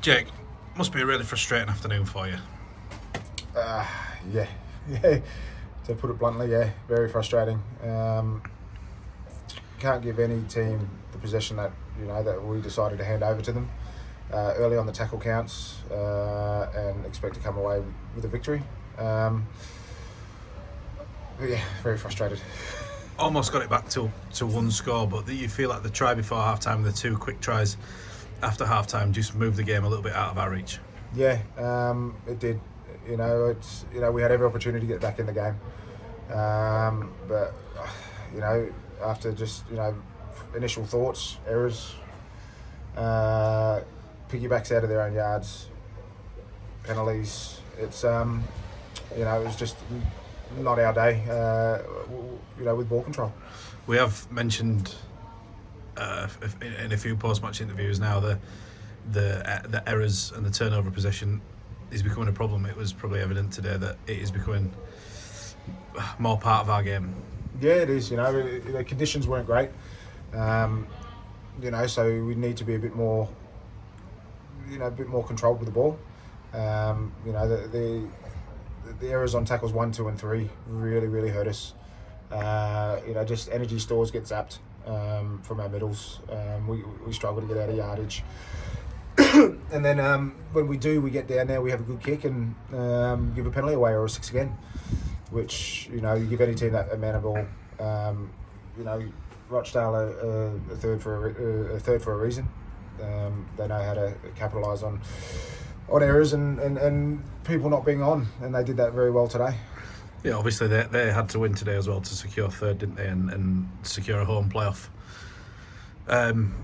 Jake, must be a really frustrating afternoon for you. Yeah. To put it bluntly, yeah, very frustrating. Can't give any team the possession that we decided to hand over to them early on the tackle counts and expect to come away with a victory. But yeah, very frustrated. Almost got it back to one score, but you feel like the try before half-time and the two quick tries after half-time just moved the game a little bit out of our reach. Yeah, it did. We had every opportunity to get back in the game, but after just initial thoughts, errors, piggybacks out of their own yards, penalties. It's it was just not our day. With ball control. We have mentioned in a few post-match interviews now the errors and the turnover possession is becoming a problem. It was probably evident today that it is becoming more part of our game. Yeah, it is. The conditions weren't great. So we need to be a bit more controlled with the ball. The errors on tackles 1, 2, and 3 really hurt us. Just energy stores get zapped from our middles. We struggle to get out of yardage. And then when we do, we get down there, we have a good kick and give a penalty away or a 6 again, which, you give any team that amount of ball. Rochdale a third for a reason. They know how to capitalise on errors and people not being on, and they did that very well today. Yeah, obviously they had to win today as well to secure third, didn't they, and secure a home playoff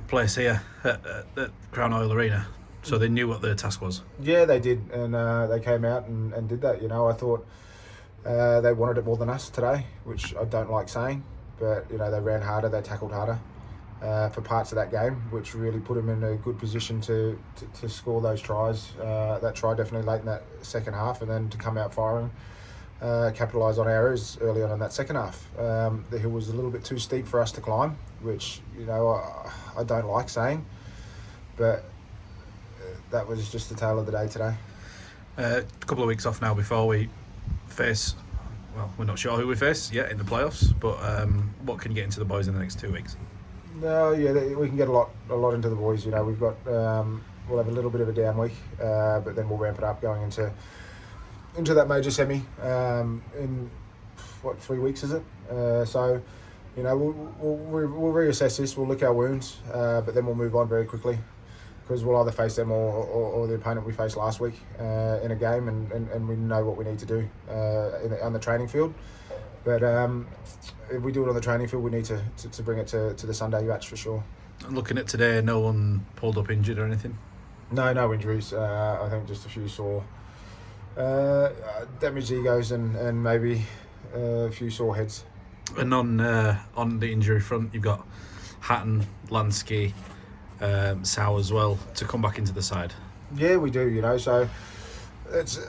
place here at Crown Oil Arena. So they knew what their task was. Yeah, they did, and they came out and did that. I thought they wanted it more than us today, which I don't like saying, but they ran harder, they tackled harder for parts of that game, which really put them in a good position to score those tries. That try definitely late in that second half, and then to come out firing, capitalise on errors early on in that second half. The hill was a little bit too steep for us to climb, which I don't like saying, but that was just the tale of the day today. A couple of weeks off now before we face, well, we're not sure who we face yet in the playoffs, but what can you get into the boys in the next 2 weeks? No, yeah, we can get a lot into the boys. We've got we'll have a little bit of a down week, but then we'll ramp it up going into that major semi in 3 weeks is it? So we'll reassess this. We'll lick our wounds, but then we'll move on very quickly, because we'll either face them or the opponent we faced last week in a game, and we know what we need to do on the training field. But if we do it on the training field, we need to bring it to the Sunday match for sure. Looking at today, no one pulled up injured or anything? No injuries. I think just a few sore damaged egos and maybe a few sore heads. And on the injury front, you've got Hatton, Lansky, Sow as well to come back into the side. Yeah, we do. So it's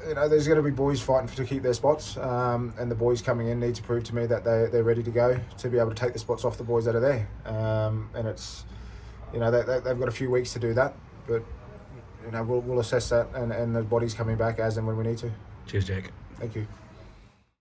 there's going to be boys fighting to keep their spots, and the boys coming in need to prove to me that they're ready to go to be able to take the spots off the boys that are there. And it's they've got a few weeks to do that, but we'll assess that and the bodies coming back as and when we need to. Cheers, Jake. Thank you.